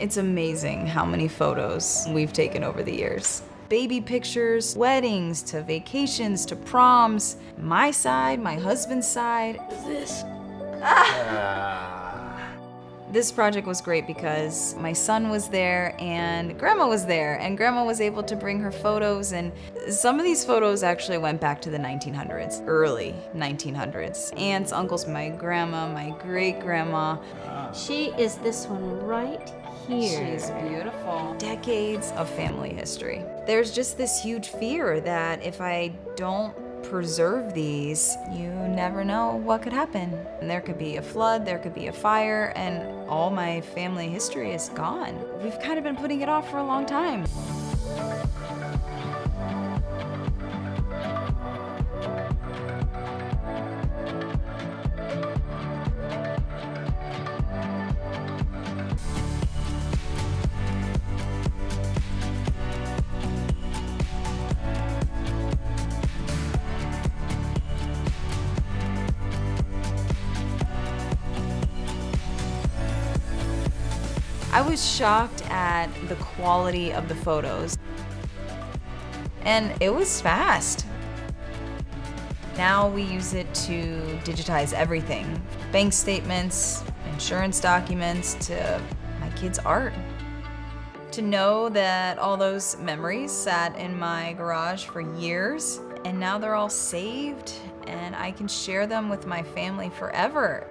It's amazing how many photos we've taken over the years. Baby pictures, weddings, to vacations, to proms. My side, my husband's side. This. This project was great because my son was there and Grandma was there, and Grandma was able to bring her photos, and some of these photos actually went back to the 1900s, early 1900s. Aunts, uncles, my grandma, my great-grandma. She is this one right here. She's beautiful. Decades of family history. There's just this huge fear that if I don't preserve these, you never know what could happen. And there could be a flood, there could be a fire, and all my family history is gone. We've kind of been putting it off for a long time. I was shocked at the quality of the photos, and it was fast. Now we use it to digitize everything. Bank statements, insurance documents, to my kids' art. To know that all those memories sat in my garage for years, and now they're all saved, and I can share them with my family forever.